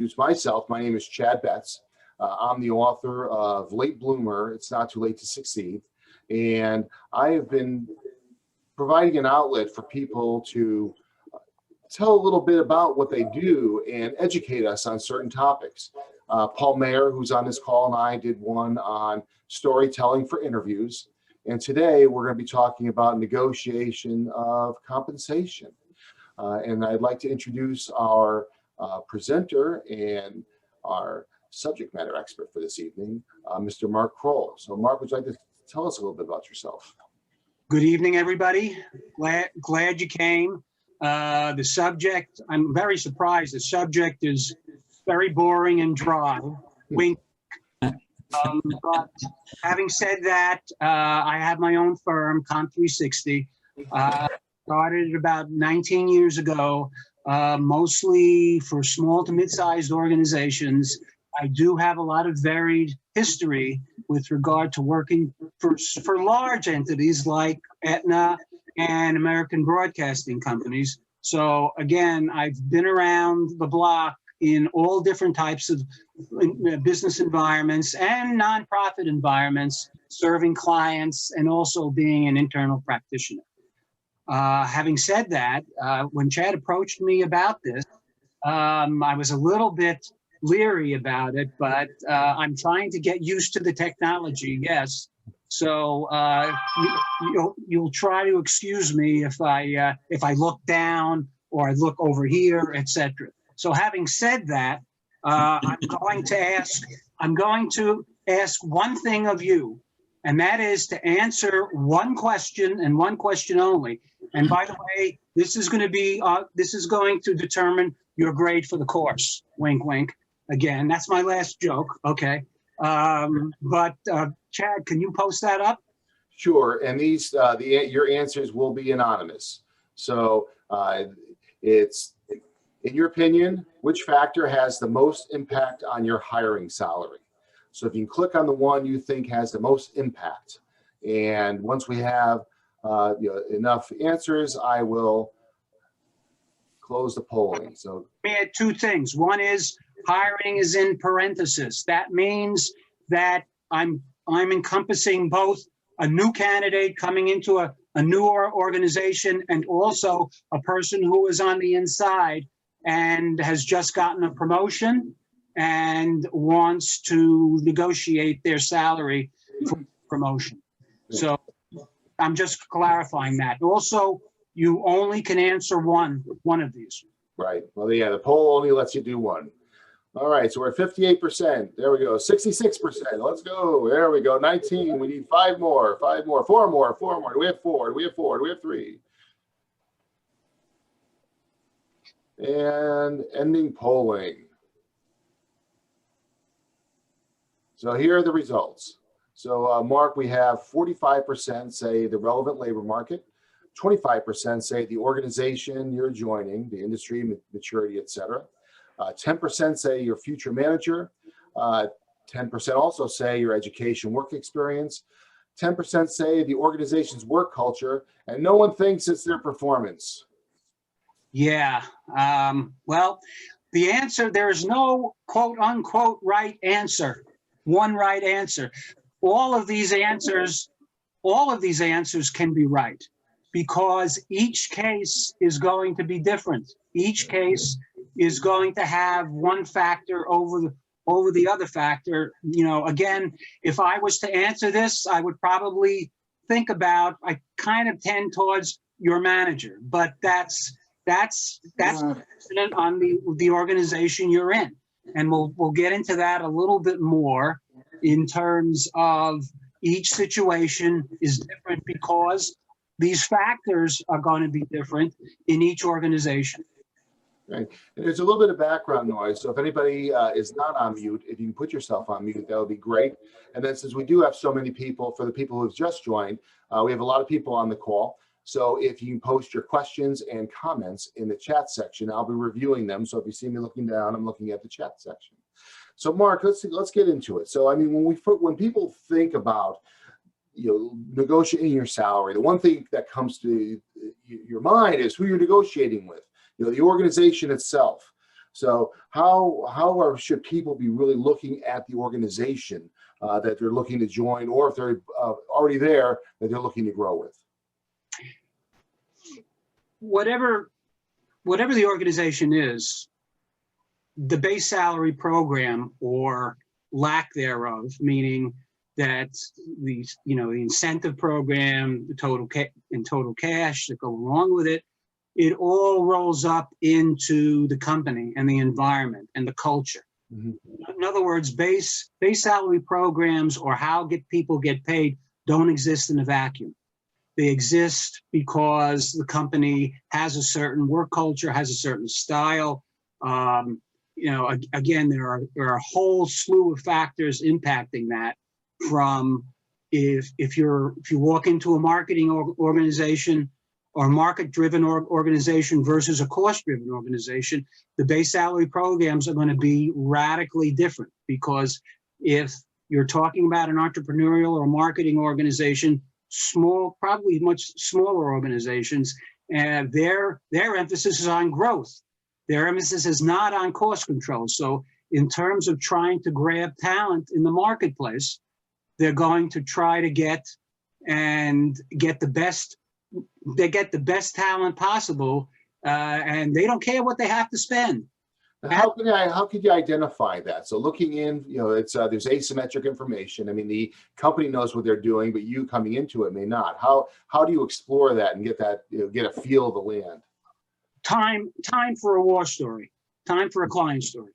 introduce myself. My name is Chad Betts. I'm the author of Late Bloomer, It's Not Too Late to Succeed. And I have been providing an outlet for people to tell a little bit about what they do and educate us on certain topics. Paul Mayer, who's on this call, and I did one on storytelling for interviews. And today we're going to be talking about negotiation of compensation. And I'd like to introduce our presenter and our subject matter expert for this evening, Mr. Mark Kroll. So Mark, would you like to tell us a little bit about yourself? Good evening, everybody. Glad you came. The subject, I'm very surprised. The subject is very boring and dry. Wink. But having said that, I have my own firm, Comp360. Started it about 19 years ago, mostly for small to mid-sized organizations. I do have a lot of varied history with regard to working for large entities like Aetna and American broadcasting companies. So again, I've been around the block in all different types of business environments and nonprofit environments, serving clients and also being an internal practitioner. Having said that, when Chad approached me about this, I was a little bit leery about it, but I'm trying to get used to the technology, yes. So you'll try to excuse me if I look down or I look over here, etc. So having said that, I'm going to ask one thing of you, and that is to answer one question and one question only. And by the way, this is going to determine your grade for the course. Wink, wink. Again, that's my last joke. Okay. But Chad, can you post that up? Sure. And these your answers will be anonymous. So it's, in your opinion, which factor has the most impact on your hiring salary? So if you can click on the one you think has the most impact, and once we have enough answers, I will close the polling. So we had two things. One is hiring is in parentheses. That means that I'm encompassing both a new candidate coming into a newer organization and also a person who is on the inside and has just gotten a promotion and wants to negotiate their salary for promotion. So I'm just clarifying that. Also, you only can answer one of these. Right. Well, yeah, the poll only lets you do one. All right, so we're at 58%. There we go. 66%. Let's go. There we go. 19. We need five more. Four more. Do we have four? Do we have four? Do we have three? And ending polling. So here are the results. So Mark, we have 45% say the relevant labor market, 25% say the organization you're joining, the industry, maturity, etc. 10% say your future manager. 10% also say your education, work experience. 10% say the organization's work culture, and no one thinks it's their performance. Yeah. Well, the answer, there is no quote unquote right answer. One right answer. All of these answers can be right because each case is going to be different. Each case is going to have one factor over the other factor. You know, again, if I was to answer this, I would probably think about, I kind of tend towards your manager, but that's dependent on the organization you're in. And we'll get into that a little bit more in terms of each situation is different because these factors are going to be different in each organization. Right. And there's a little bit of background noise. So if anybody is not on mute, if you can put yourself on mute, that would be great. And then since we do have so many people, for the people who have just joined, we have a lot of people on the call. So if you can post your questions and comments in the chat section, I'll be reviewing them. So if you see me looking down, I'm looking at the chat section. So Mark, let's get into it. So I mean, when people think about negotiating your salary, the one thing that comes to your mind is who you're negotiating with. The organization itself. So should people be really looking at the organization that they're looking to join, or if they're already there, that they're looking to grow with? Whatever the organization is, the base salary program or lack thereof, meaning that the incentive program, the total cash that go along with it, it all rolls up into the company and the environment and the culture. Mm-hmm. In other words, base salary programs or how people get paid don't exist in a vacuum. They exist because the company has a certain work culture, has a certain style. Again, there are a whole slew of factors impacting that. From if you walk into a marketing organization or market-driven organization versus a cost-driven organization, the base salary programs are going to be radically different, because if you're talking about an entrepreneurial or marketing organization, probably much smaller organizations, and their emphasis is on growth. Their emphasis is not on cost control. So in terms of trying to grab talent in the marketplace, they're going to try to get the best talent possible, and they don't care what they have to spend. How could you identify that? So looking in, it's there's asymmetric information. I mean, the company knows what they're doing, but you coming into it may not. How do you explore that and get that, get a feel of the land? Time for a war story, time for a client story.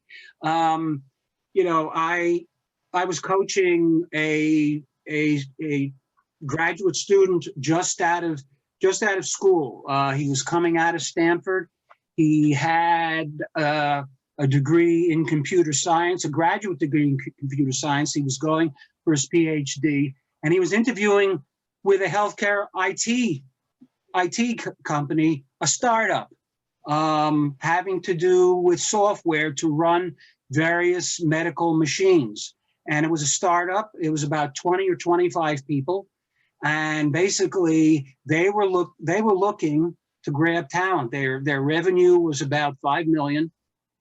I was coaching a graduate student just out of school. He was coming out of Stanford. He had a degree in computer science, a graduate degree in computer science. He was going for his PhD, and he was interviewing with a healthcare IT company, a startup, having to do with software to run various medical machines. And it was a startup. It was about 20 or 25 people. And basically they were looking to grab talent. Their revenue was about 5 million,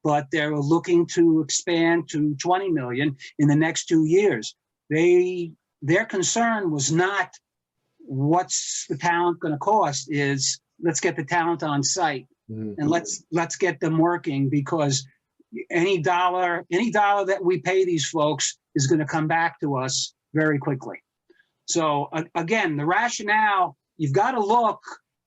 but they were looking to expand to 20 million in the next 2 years. Their concern was not what's the talent going to cost, is let's get the talent on site. Mm-hmm. And let's get them working, because any dollar that we pay these folks is going to come back to us very quickly. So again, the rationale, you've got to look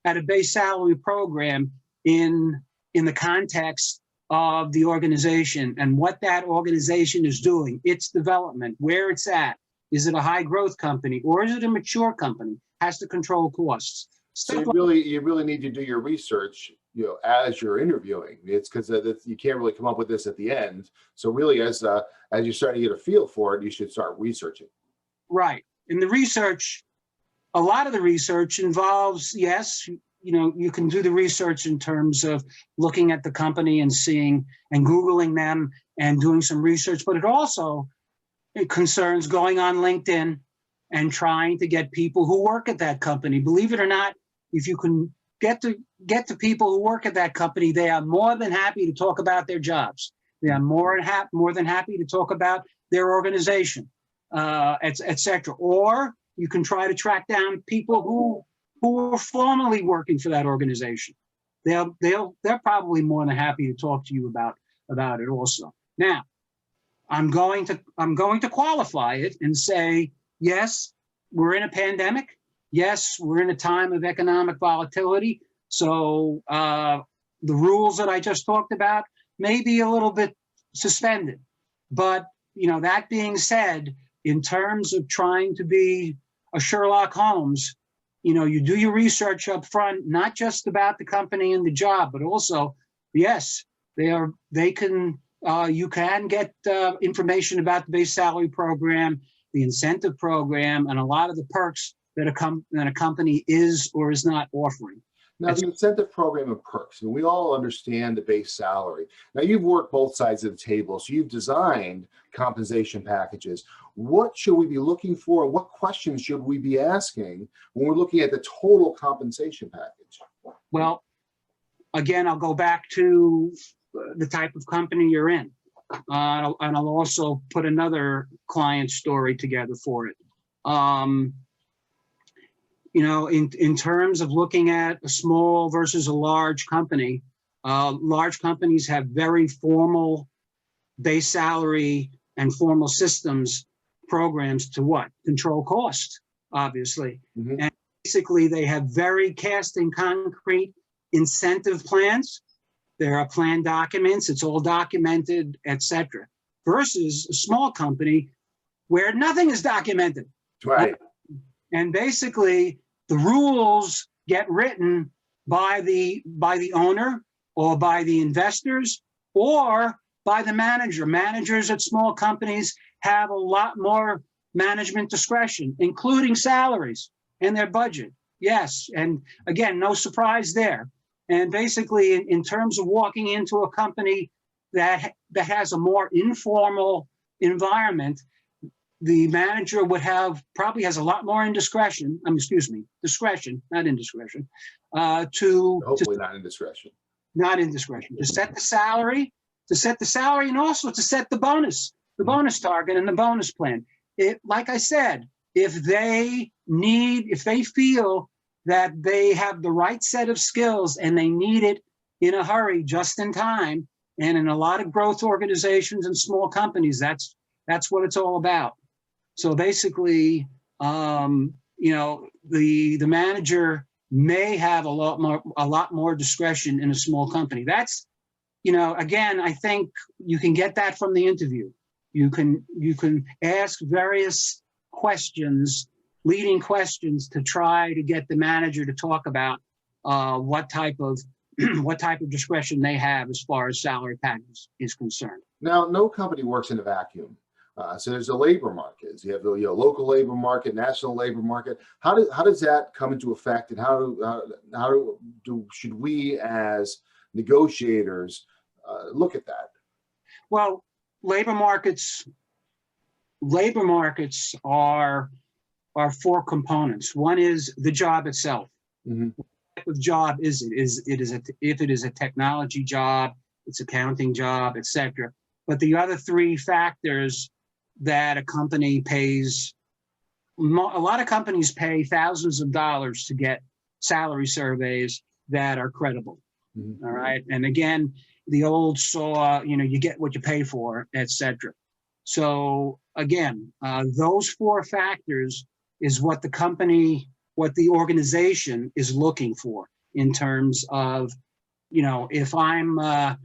at a base salary program in the context of the organization and what that organization is doing, its development, where it's at. Is it a high growth company, or is it a mature company? Has to control costs. So you really need to do your research, as you're interviewing. It's because you can't really come up with this at the end. So really, as you start to get a feel for it, you should start researching. Right. And the research, a lot of the research involves, yes, you can do the research in terms of looking at the company and seeing and Googling them and doing some research, but it concerns going on LinkedIn and trying to get people who work at that company. Believe it or not, if you can get to people who work at that company, they are more than happy to talk about their jobs. They are more than happy to talk about their organization, et cetera. Or you can try to track down people who were formerly working for that organization. They're probably more than happy to talk to you about it also. Now, I'm going to qualify it and say, yes, we're in a pandemic. Yes, we're in a time of economic volatility. So the rules that I just talked about may be a little bit suspended. But, that being said, in terms of trying to be a Sherlock Holmes, you do your research up front, not just about the company and the job, but also, yes, you can get information about the base salary program, the incentive program, and a lot of the perks that a company is or is not offering. Now, the incentive program and perks, and we all understand the base salary. Now, you've worked both sides of the table, so you've designed compensation packages. What should we be looking for? What questions should we be asking when we're looking at the total compensation package? Well, again, I'll go back to company you're in. And I'll also put another client story together for it. You know, in terms of looking at a small versus a large company, large companies have very formal base salary and formal systems programs to what? Control cost, obviously. Mhm. And basically they have very cast in concrete incentive plans. There are plan documents, it's all documented, etc. Versus a small company where nothing is documented. Right. And basically the rules get written by the owner or by the investors or by the manager. Managers at small companies have a lot more management discretion, including salaries and their budget. Yes, and again, no surprise there. And basically, in terms of walking into a company that has a more informal environment, the manager would probably has a lot more indiscretion. Discretion, not indiscretion. Hopefully not indiscretion. Not indiscretion, to set the salary, and also to set the bonus target and the bonus plan. Like I said, if they feel that they have the right set of skills and they need it in a hurry, just in time, and in a lot of growth organizations and small companies, that's what it's all about. So basically, you know, the manager may have a lot more discretion in a small company. That's, you know, again, I think you can get that from the interview. You can ask various questions, leading questions, to try to get the manager to talk about what type of discretion they have as far as salary package is concerned. Now, no company works in a vacuum. So there's a labor market. You have the local labor market, national labor market. How does that come into effect, and should we as negotiators look at that? Well, labor markets are four components. One is the job itself. Mm-hmm. What type of job is it? If it is a technology job, it's accounting job, etc. But the other three factors that a company pays, a lot of companies pay thousands of dollars to get salary surveys that are credible. Mm-hmm. All right. And again, the old saw, you know, you get what you pay for, etc. So again, those four factors is what the organization is looking for in terms of, you know, if I'm a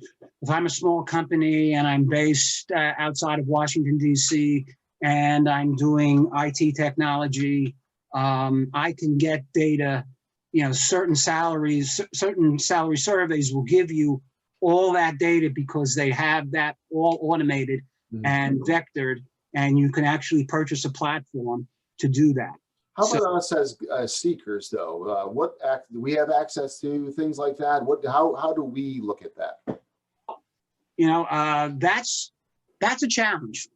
small company and I'm based outside of Washington, D.C., and I'm doing IT technology, I can get data, you know, certain salary surveys will give you all that data because they have that all automated and vectored, and you can actually purchase a platform to do that. How about us as seekers, though? Do we have access to things like that? How do we look at that? You know, that's a challenge.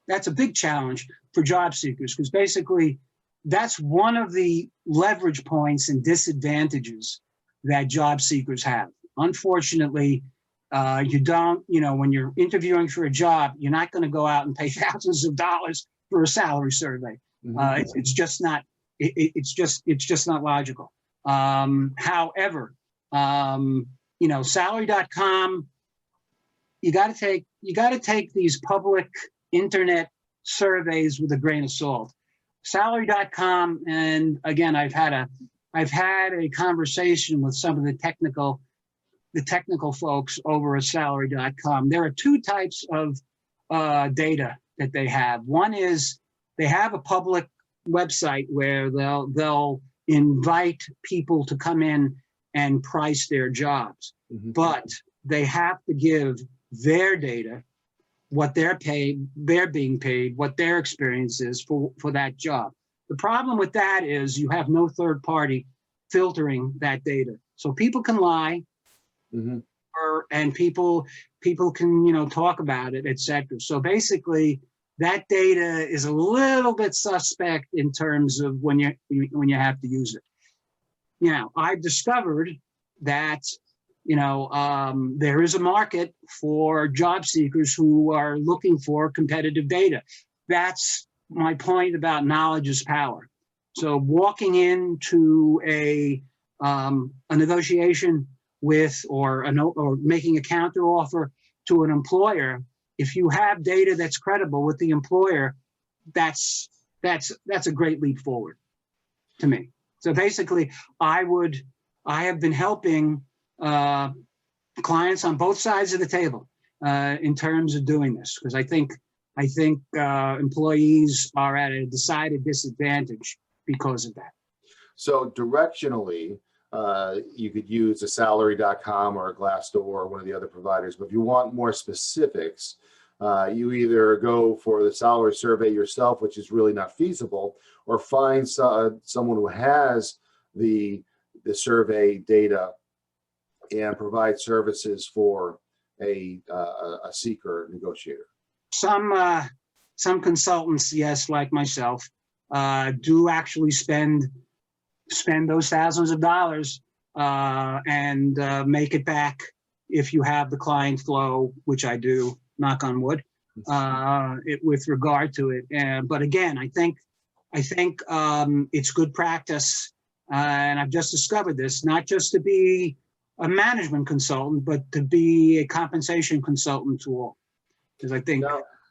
That's a big challenge for job seekers, because basically that's one of the leverage points and disadvantages that job seekers have. Unfortunately, you don't, you know, when you're interviewing for a job, you're not going to go out and pay thousands of dollars for a salary survey. It's just not. It's just not logical. However, you know, salary.com. You got to take these public internet surveys with a grain of salt. Salary.com, and again, I've had a conversation with some of the technical folks over at salary.com. There are two types of data that they have. One is they have a public website where they'll invite people to come in and price their jobs, but they have to give their data, what they're being paid, what their experience is for that job. The problem with that is you have no third party filtering that data, so people can lie, and people can, you know, talk about it, etc. So basically, that data is a little bit suspect in terms of when you have to use it. Now, I've discovered that there is a market for job seekers who are looking for competitive data. That's my point about knowledge is power. So walking into a negotiation with or making a counter offer to an employer, if you have data that's credible with the employer, that's a great leap forward to me. So basically, I have been helping clients on both sides of the table in terms of doing this, because I think employees are at a decided disadvantage because of that. So directionally, you could use a salary.com or a Glassdoor or one of the other providers, but if you want more specifics, you either go for the salary survey yourself, which is really not feasible, or find someone who has the survey data and provide services for a seeker negotiator. Some consultants, yes, like myself, do actually spend those thousands of dollars and make it back if you have the client flow, which I do, knock on wood, with regard to it. But again, I think it's good practice, and I've just discovered this, not just to be a management consultant, but to be a compensation consultant to all. Because I think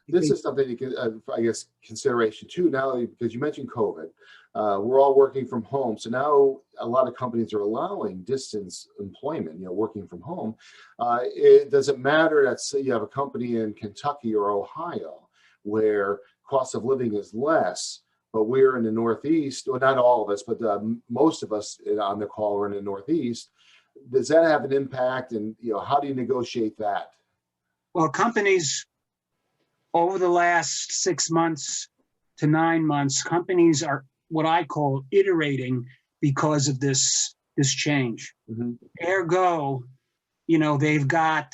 this is something you can, I guess, consideration too. Now, because you mentioned COVID, we're all working from home. So now a lot of companies are allowing distance employment, working from home. It doesn't matter that, say, you have a company in Kentucky or Ohio where cost of living is less, but we're in the Northeast, well, not all of us, but most of us on the call are in the Northeast. Does that have an impact? And, how do you negotiate that? Well, companies over the last 6 months to 9 months, companies are what I call iterating because of this change. Mm-hmm. Ergo, they've got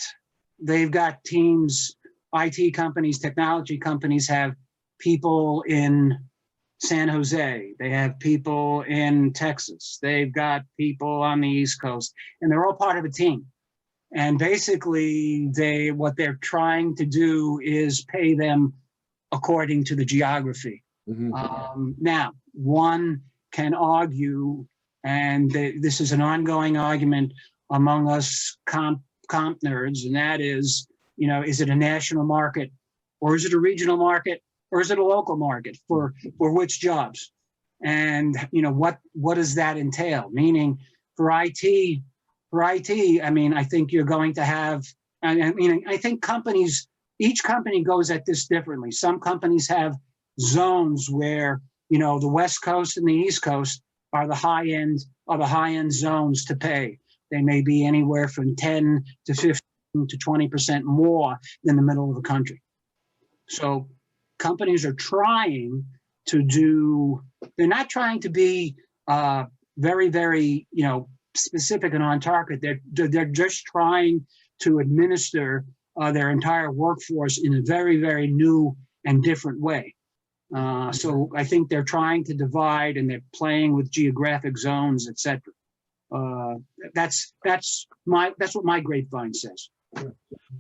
teams, IT companies, technology companies have people in San Jose, they have people in Texas, they've got people on the East Coast, and they're all part of a team. And basically, what they're trying to do is pay them according to the geography. Mm-hmm. Now, one can argue, and this is an ongoing argument among us comp nerds, and that is, is it a national market, or is it a regional market, or is it a local market for which jobs? And what does that entail? Meaning, for IT, I think you're going to have, I think each company goes at this differently. Some companies have zones where, the West Coast and the East Coast are the high end zones to pay. They may be anywhere from 10 to 15 to 20% more than the middle of the country. So companies are trying to they're not trying to be very, very, specific and on target. They're just trying to administer their entire workforce in a very, very new and different way. So I think they're trying to divide, and they're playing with geographic zones, etc. That's what my grapevine says.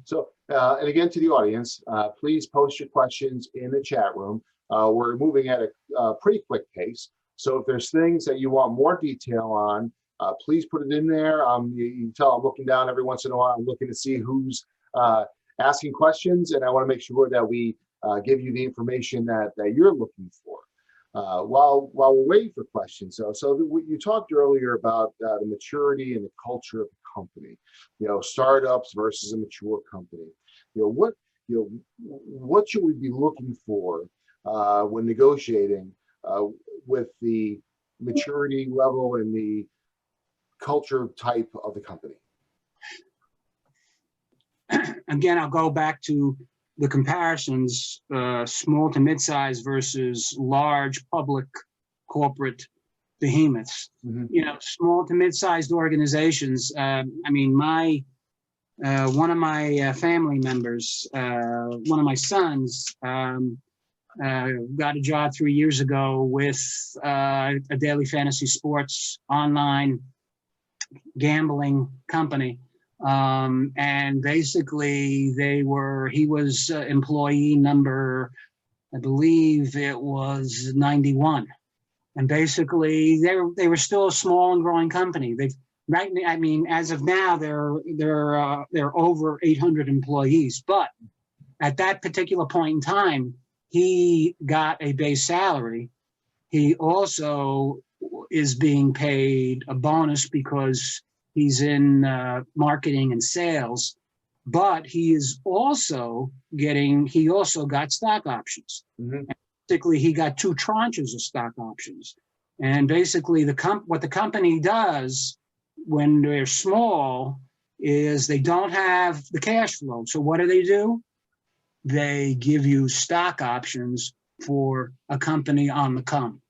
So, and again, to the audience, please post your questions in the chat room. We're moving at a pretty quick pace. So if there's things that you want more detail on, please put it in there. You can tell I'm looking down every once in a while. I'm looking to see who's asking questions, and I want to make sure that we give you the information that you're looking for. While we're waiting for questions, so you talked earlier about the maturity and the culture of the company. Startups versus a mature company. What should we be looking for when negotiating with the maturity level and the culture type of the company? Again, I'll go back to the comparisons, small to mid-size versus large public corporate behemoths. Mm-hmm. Small to mid-sized organizations. One of my family members, one of my sons, got a job 3 years ago with a daily fantasy sports online gambling company. And basically he was employee number, I believe it was 91. And basically they were still a small and growing company. I mean, as of now, they're over 800 employees, but at that particular point in time, he got a base salary. He also is being paid a bonus because he's in marketing and sales, but he also got stock options. Mhm. Basically, he got 2 tranches of stock options. And basically, what the company does when they're small is they don't have the cash flow. So what do? They give you stock options for a company on the come.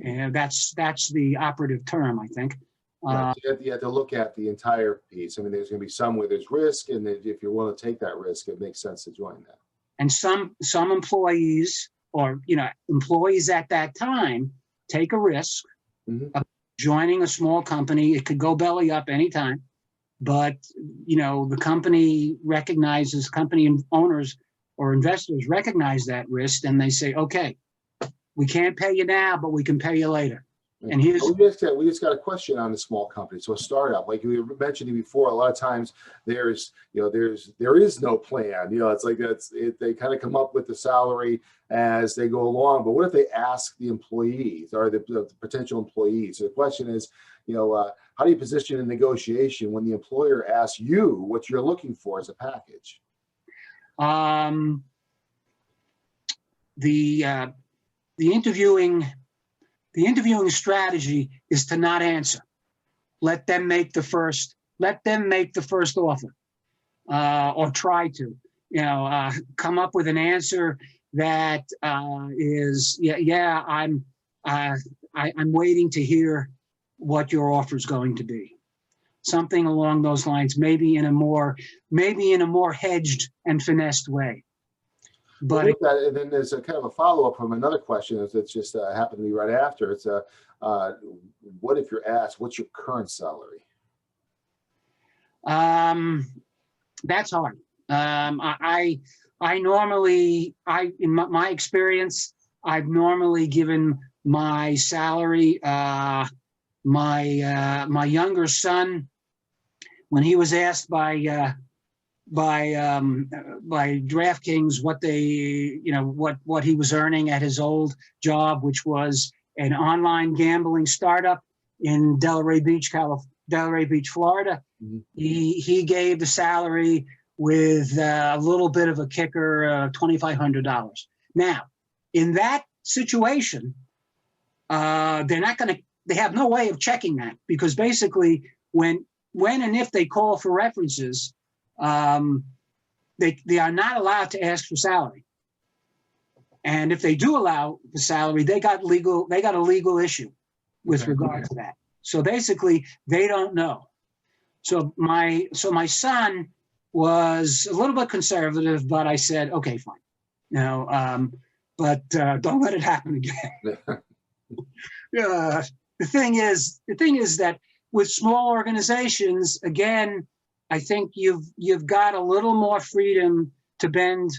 And that's the operative term, I think. Right. So you have to look at the entire piece. I mean, there's going to be some where there's risk, and if you're willing to take that risk, it makes sense to join that. And some employees, or employees at that time, take a risk of joining a small company. It could go belly up anytime, but the company owners or investors recognize that risk, and they say, okay, we can't pay you now, but we can pay you later. And we just got a question on the small company. So a startup, like you were mentioning before, a lot of times there is no plan. It's like they kind of come up with the salary as they go along. But what if they ask the employees or the potential employees? So the question is, how do you position in negotiation when the employer asks you what you're looking for as a package? The interviewing strategy is to not answer. Let them make the first offer, or try to, come up with an answer that is, I'm waiting to hear what your offer is going to be. Something along those lines, maybe in a more hedged and finessed way. But and then there's a kind of a follow-up from another question that's just happened to me right after. It's what if you're asked, what's your current salary? That's hard. I normally, in my experience, I've normally given my salary. My younger son, when he was asked by DraftKings what he was earning at his old job, which was an online gambling startup in Delray Beach, Florida. Mm-hmm. He gave the salary with a little bit of a kicker, $2,500. Now, in that situation, they have no way of checking that, because basically when and if they call for references, they are not allowed to ask for salary. And if they do allow the salary, they got a legal issue with regard to that. So basically they don't know. So my son was a little bit conservative, but I said, okay, fine. But don't let it happen again. The thing is that with small organizations, again, I think you've got a little more freedom to bend,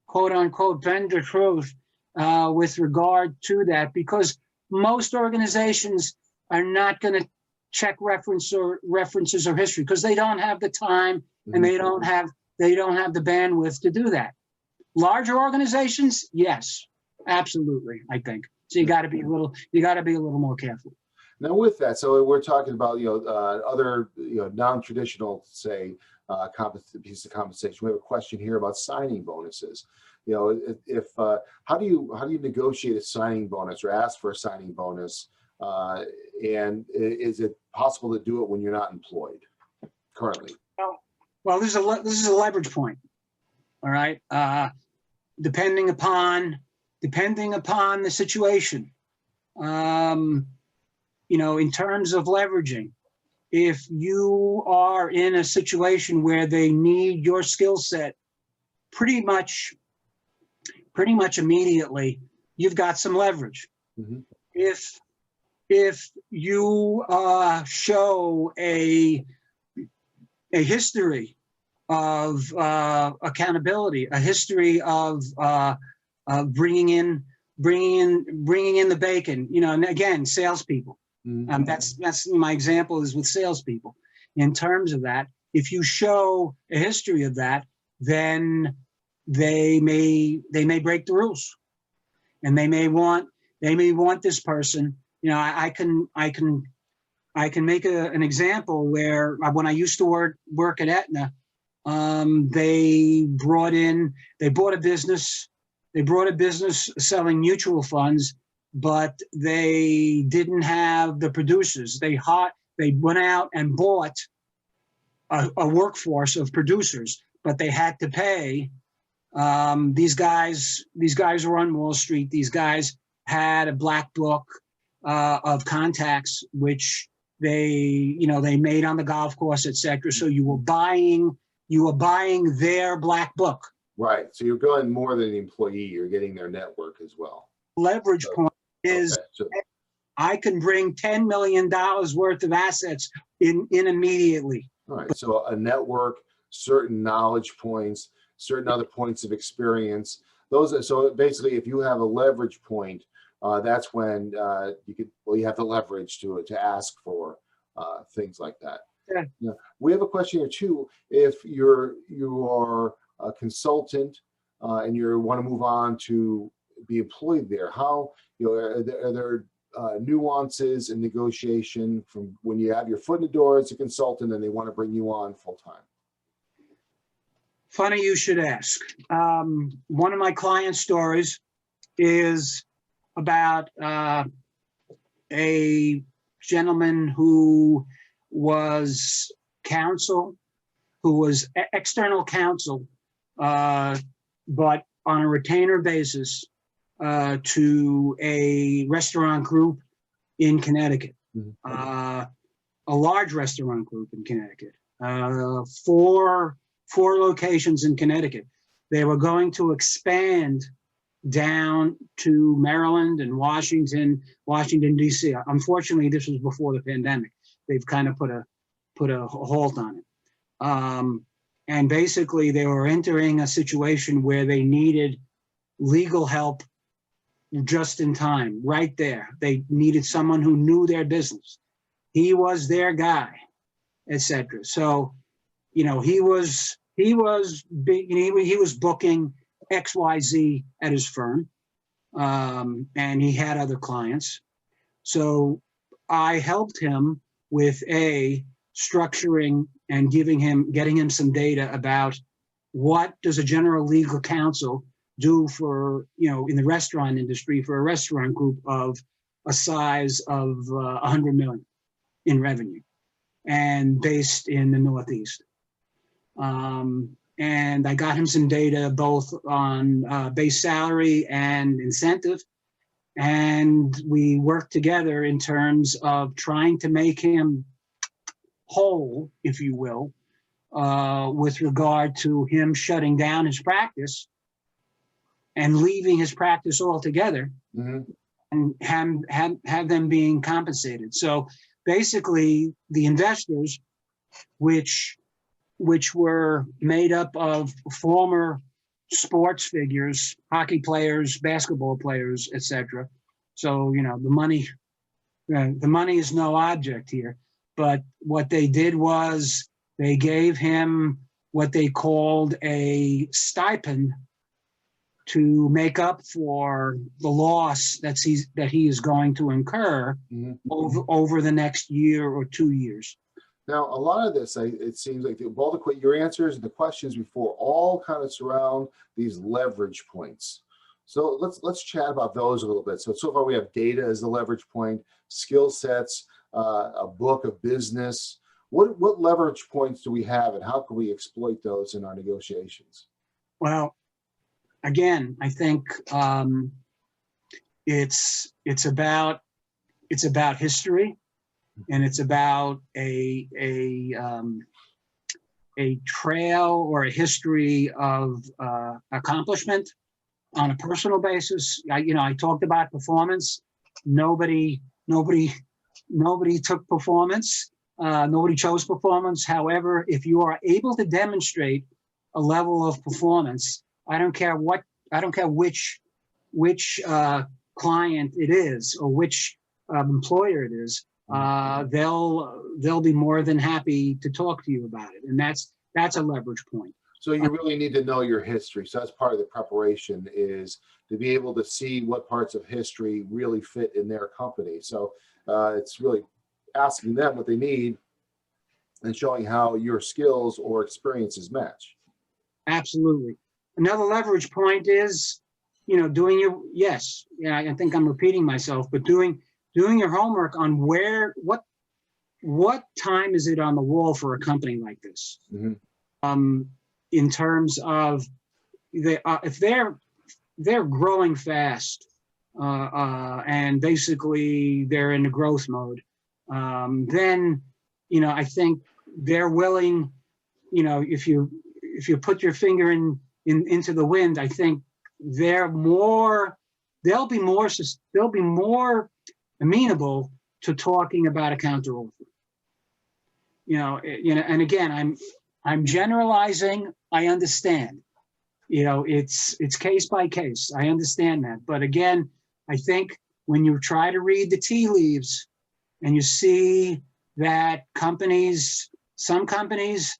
quote unquote, bend the truth with regard to that, because most organizations are not going to check references or history, because they don't have the time and they don't have the bandwidth to do that. Larger organizations, yes, absolutely, I think. So you got to be a little more careful. Now, with that, so we're talking about other non-traditional, say, pieces of compensation. We have a question here about signing bonuses. If how do you negotiate a signing bonus or ask for a signing bonus, and is it possible to do it when you're not employed currently? Well, this is a leverage point. All right, depending upon the situation. In terms of leveraging, if you are in a situation where they need your skill set pretty much immediately, you've got some leverage. Mm-hmm. If you show a a history of accountability, a history of bringing in the bacon. You know, and again, salespeople. That's my example is with salespeople. In terms of that, if you show a history of that, then they may break the rules, and they may want this person. You know, I can make an example where when I used to work at Aetna, they brought a business selling mutual funds, but they didn't have the producers. They went out and bought a workforce of producers, but they had to pay. These guys were on Wall Street. These guys had a black book of contacts, which they made on the golf course, etc. So you were buying their black book. Right. So you're going more than the employee. You're getting their network as well. Leverage point is, okay, so I can bring $10 million worth of assets in immediately. all right. So a network, certain knowledge points, certain other points of experience. So basically, if you have a leverage point, that's when you have the leverage to ask for things like that. Yeah. Yeah. We have a question here too. If you are a consultant and you want to move on to be employed there, how are there nuances in negotiation from when you have your foot in the door as a consultant and they want to bring you on full time? Funny you should ask. One of my client stories is about a gentleman who was external counsel, but on a retainer basis to a restaurant group in Connecticut, a large restaurant group in Connecticut, four locations in Connecticut. They were going to expand down to Maryland and Washington, D.C. Unfortunately, this was before the pandemic. They've kind of put a halt on it. And basically, they were entering a situation where they needed legal help just in time, right there. They needed someone who knew their business. He was their guy, etc. So, he was booking XYZ at his firm, and he had other clients. So I helped him with structuring and getting him some data about what does a general legal counsel do for, in the restaurant industry for a restaurant group of a size of 100 million in revenue and based in the Northeast. And I got him some data both on base salary and incentive. And we worked together in terms of trying to make him whole, if you will, with regard to him shutting down his practice and leaving his practice altogether, and have them being compensated. So basically, the investors, which were made up of former sports figures, hockey players, basketball players, etc. So, the money is no object here. But what they did was they gave him what they called a stipend to make up for the loss that he is going to incur over the next year or 2 years. Now, a lot of this, it seems like your answers and the questions before all kind of surround these leverage points. So let's chat about those a little bit. So far we have data as the leverage point, skill sets, a book of business. What leverage points do we have, and how can we exploit those in our negotiations? Well, again, I think it's about history. And it's about a trail or a history of accomplishment on a personal basis. I talked about performance. Nobody took performance. Nobody chose performance. However, if you are able to demonstrate a level of performance, I don't care which client it is or which employer it is, they'll be more than happy to talk to you about it, and that's a leverage point. So you really need to know your history. So that's part of the preparation, is to be able to see what parts of history really fit in their company. So it's really asking them what they need and showing how your skills or experiences match. Absolutely. Another leverage point is, doing your, yes, yeah, I think I'm repeating myself, but doing your homework on what time is it on the wall for a company like this? Mm-hmm. In terms of if they're growing fast and basically they're in a growth mode, then I think they're willing. If you put your finger into the wind, I think they'll be more amenable to talking about a counteroffer. And again, I'm generalizing. I understand. It's case by case. I understand that. But again, I think when you try to read the tea leaves and you see that some companies,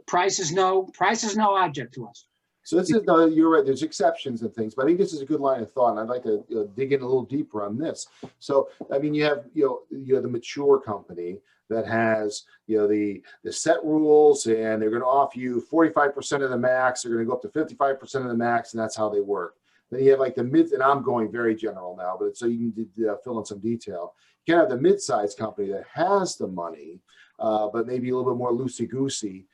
price is no object to us. So this is you're right. There's exceptions and things, but I think this is a good line of thought, and I'd like to dig in a little deeper on this. So I mean, you have the mature company that has the set rules, and they're going to offer you 45% of the max. They're going to go up to 55% of the max, and that's how they work. Then you have like the mid, and I'm going very general now, but so you can fill in some detail. You can have the mid-sized company that has the money, but maybe a little bit more loosey-goosey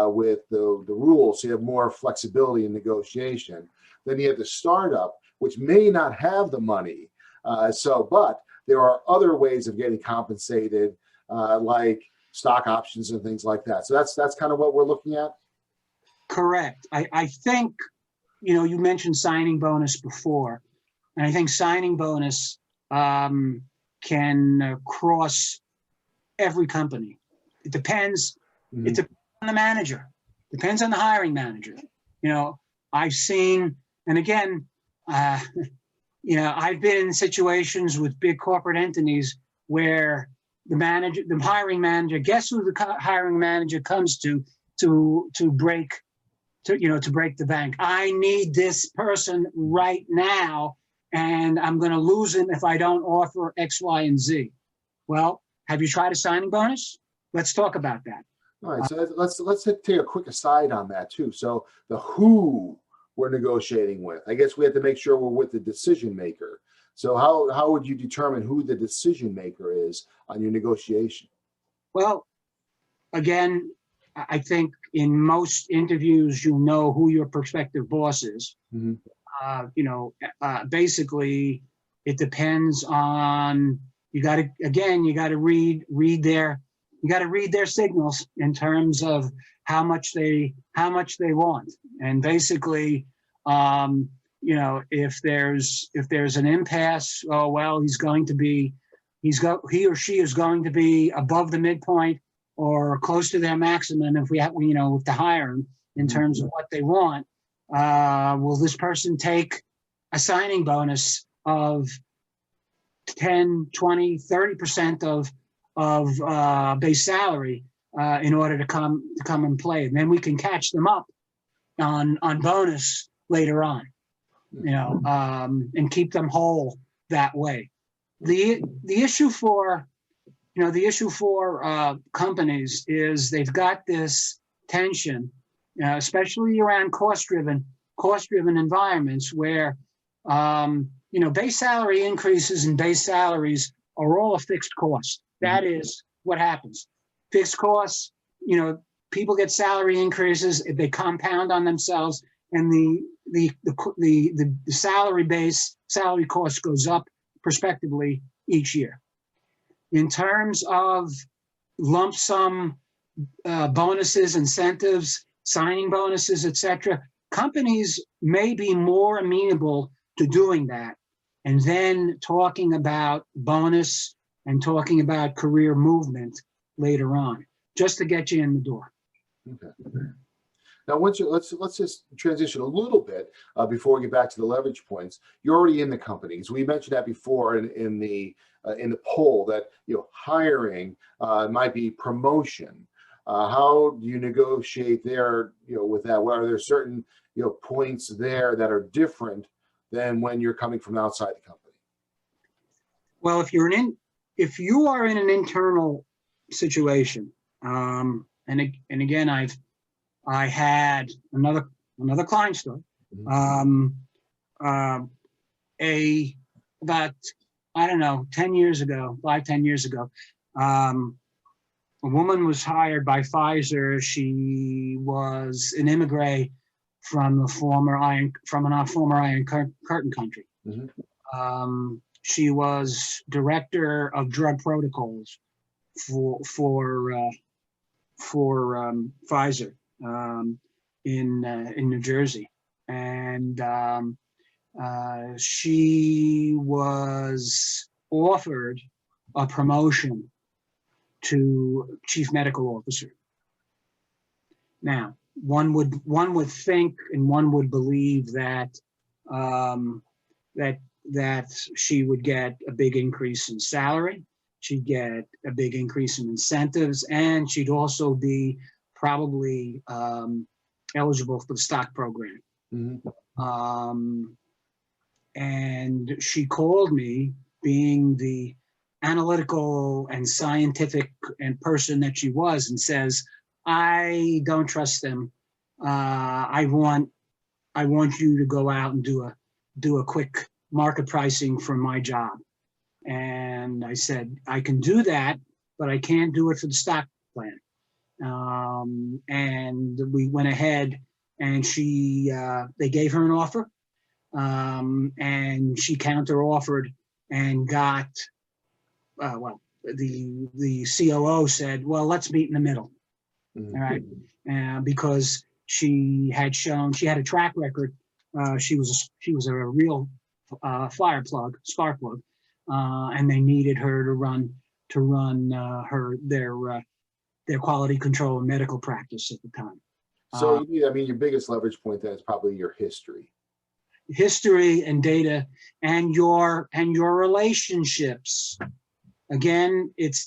with the rules, so you have more flexibility in negotiation. Then you have the startup, which may not have the money, but there are other ways of getting compensated, like stock options and things like that. So that's kind of what we're looking at. Correct. I think you mentioned signing bonus before, and I think signing bonus can cross every company. It depends. Mm-hmm. It depends on the manager. Depends on the hiring manager. I've seen, and again, I've been in situations with big corporate entities where the hiring manager, guess who the hiring manager comes to break the bank. I need this person right now, and I'm going to lose him if I don't offer X, Y, and Z. Well, have you tried a signing bonus? Let's talk about that. All right, so let's take a quick aside on that too. So the who we're negotiating with, I guess we have to make sure we're with the decision maker. So how would you determine who the decision maker is on your negotiation? Well, again, I think in most interviews, who your prospective boss is. Mm-hmm. Basically, it depends on, you got to read their signals in terms of how much they want. And basically, if there's an impasse, oh well, he or she is going to be above the midpoint or close to their maximum if we have, with the hiring in terms of what they want. Will this person take a signing bonus of 10, 20, 30% of base salary in order to come and play? And then we can catch them up on bonus later on, and keep them whole that way. The issue for companies is they've got this tension, especially around cost-driven environments where, base salary increases and base salaries are all a fixed cost. That is what happens. Fixed costs, people get salary increases, they compound on themselves, and the salary cost goes up prospectively each year. In terms of lump sum bonuses, incentives, signing bonuses, etc., companies may be more amenable to doing that, and then talking about bonus and talking about career movement later on, just to get you in the door. Okay. Now, let's just transition a little bit before we get back to the leverage points. You're already in the companies. We mentioned that before in the poll that hiring might be promotion. How do you negotiate there? With that, are there certain points there that are different than when you're coming from outside the company? Well, if you are in an internal situation, and again, I had another client story. About, I don't know, 10 years ago, 5-10 years ago, a woman was hired by Pfizer. She was an immigrant from a former Iron Curtain country. Mm-hmm. She was director of drug protocols for Pfizer in New Jersey, and she was offered a promotion to chief medical officer. Now, one would think and one would believe that that she would get a big increase in salary, she'd get a big increase in incentives, and she'd also be probably eligible for the stock program. Mm-hmm. And she called me, being the analytical and scientific and person that she was, and says, "I don't trust them. I want you to go out and do a quick market pricing for my job." And I said, "I can do that, but I can't do it for the stock plan." And we went ahead, and they gave her an offer, and she counter offered and got, the COO said, "Well, let's meet in the middle." Mm-hmm. All right, because she had a track record. She was a real spark plug, and they needed her to run their quality control and medical practice at the time. So, your biggest leverage point then is probably your history And data, and your relationships. Again, it's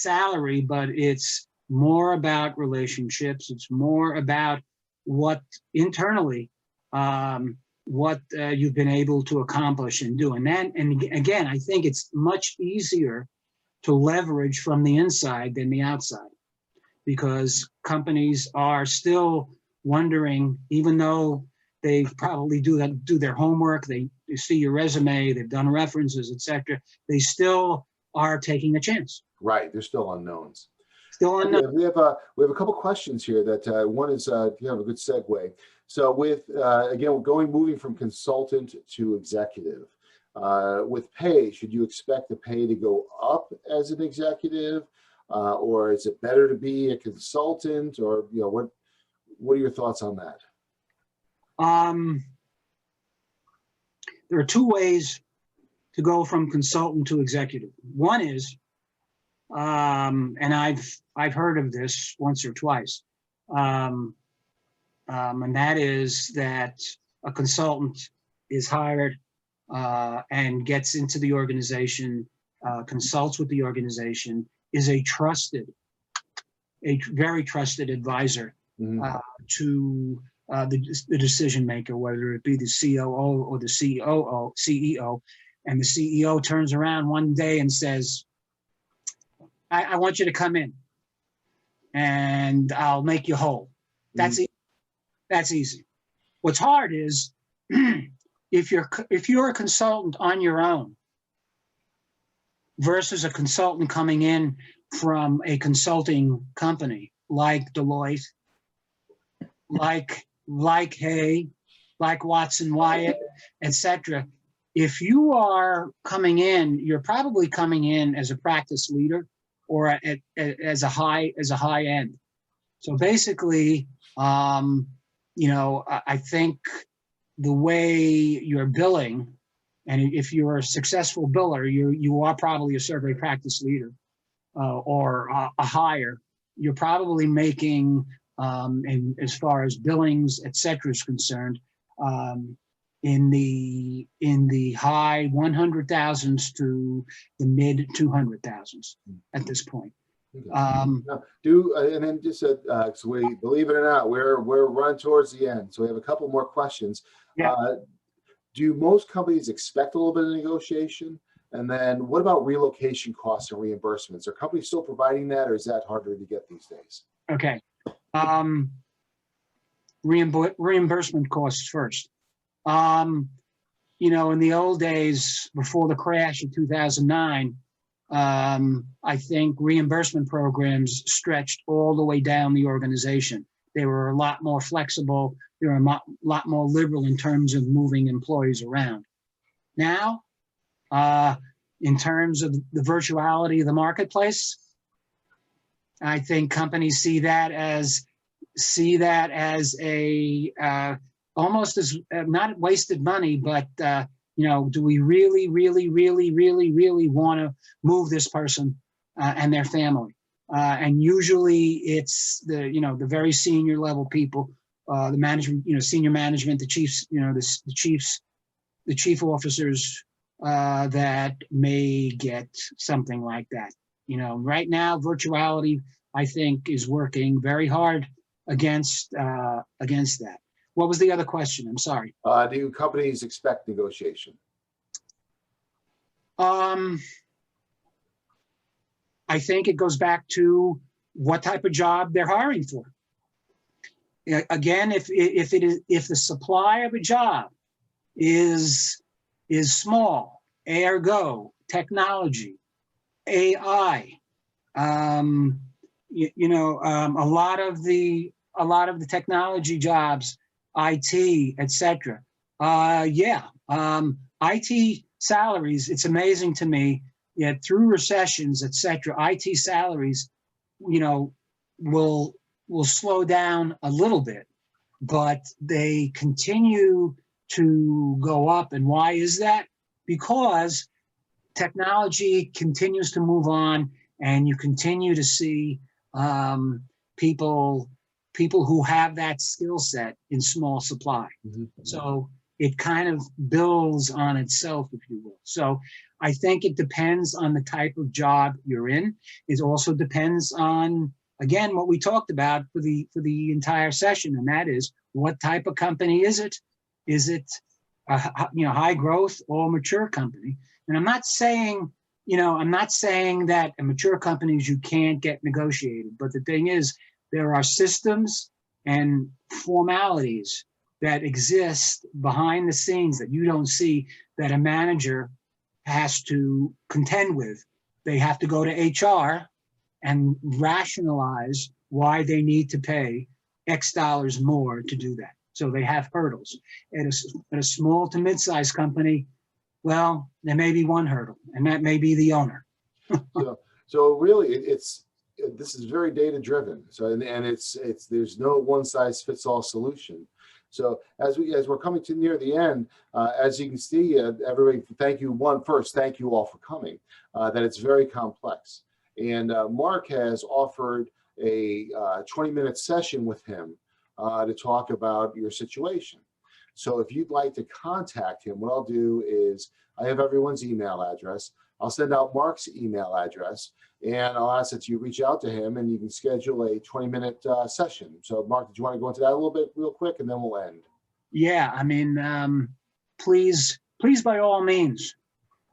salary, but it's more about relationships. It's more about what internally, what you've been able to accomplish and do. And again, I think it's much easier to leverage from the inside than the outside, because companies are still wondering, even though they probably do their homework, they see your resume, they've done references, etc. They still are taking a chance. Right, they're still unknowns. Still unknown. Yeah, we have a couple questions here. That one is you have a good segue. So with again, moving from consultant to executive, with pay, should you expect the pay to go up as an executive, or is it better to be a consultant, or what are your thoughts on that? There are two ways to go from consultant to executive. One is, and I've heard of this once or twice, and that is that a consultant is hired and gets into the organization, consults with the organization, is a very trusted advisor to the decision maker, whether it be the COO or the CEO, and the CEO turns around one day and says, I want you to come in and I'll make you whole. That's easy. That's easy. What's hard is if you're a consultant on your own versus a consultant coming in from a consulting company like Deloitte, like Hay, like Watson Wyatt, etc. If you are coming in, you're probably coming in as a practice leader or as a high end. So basically, I think the way you're billing and if you're a successful biller, you are probably a survey practice leader or a higher. You're probably making, and as far as billings, et cetera, is concerned, in the high 100,000s to the mid 200,000s at this point. And then just so we, believe it or not, we're running towards the end, so we have a couple more questions. Yeah. Do most companies expect a little bit of negotiation? And then what about relocation costs and reimbursements? Are companies still providing that, or is that harder to get these days? Okay. Reimbursement costs first. You know, in the old days, before the crash in 2009, I think reimbursement programs stretched all the way down the organization. They were a lot more flexible. They were a lot more liberal in terms of moving employees around. Now, in terms of the virtuality of the marketplace, I think companies see that as a almost as not wasted money, but you know, do we really want to move this person and their family? And usually it's the very senior level people, the management, senior management, the chiefs, the chief officers that may get something like that. Right now, virtuality, I think, is working very hard against that. What was the other question? I'm sorry. Do companies expect negotiation? I think it goes back to what type of job they're hiring for. Again, if the supply of a job is small, ergo technology, AI, a lot of the technology jobs, IT, etc. IT salaries, it's amazing to me, yet through recessions, etc., IT salaries, will slow down a little bit, but they continue to go up. And why is that? Because technology continues to move on, and you continue to see people who have that skill set in small supply. Mm-hmm. So it kind of builds on itself, if you will. So I think it depends on the type of job you're in. It also depends on, again, what we talked about for the entire session, and that is, what type of company is it? Is it a high growth or mature company? And I'm not saying that in mature companies you can't get negotiated, but the thing is, there are systems and formalities that exist behind the scenes that you don't see, that a manager has to contend with. They have to go to HR and rationalize why they need to pay X dollars more to do that. So they have hurdles. At a small to mid-sized company, well, there may be one hurdle, and that may be the owner. So really, this is very data driven. So and it's there's no one size fits all solution. So as we're coming to near the end, as you can see, everybody, thank you all for coming. That it's very complex. And Mark has offered a 20-minute session with him to talk about your situation. So if you'd like to contact him, what I'll do is, I have everyone's email address. I'll send out Mark's email address, and I'll ask that you reach out to him, and you can schedule a 20-minute session. So Mark, did you want to go into that a little bit real quick, and then we'll end? Yeah, I mean, please by all means,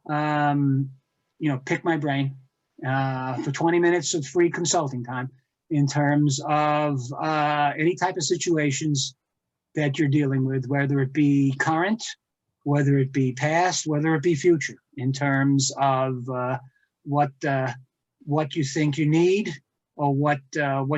pick my brain for 20 minutes of free consulting time in terms of any type of situations that you're dealing with, whether it be current, whether it be past, whether it be future, in terms of what you think you need, or what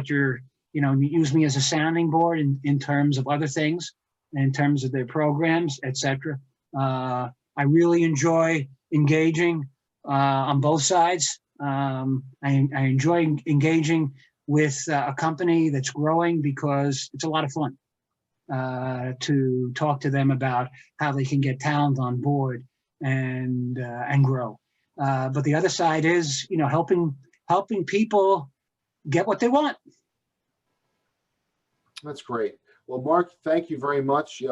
you're, use me as a sounding board in terms of other things, in terms of their programs, etc. I really enjoy engaging on both sides. I enjoy engaging with a company that's growing, because it's a lot of fun to talk to them about how they can get talent on board and grow. But the other side is, helping people get what they want. That's great. Well, Mark, thank you very much.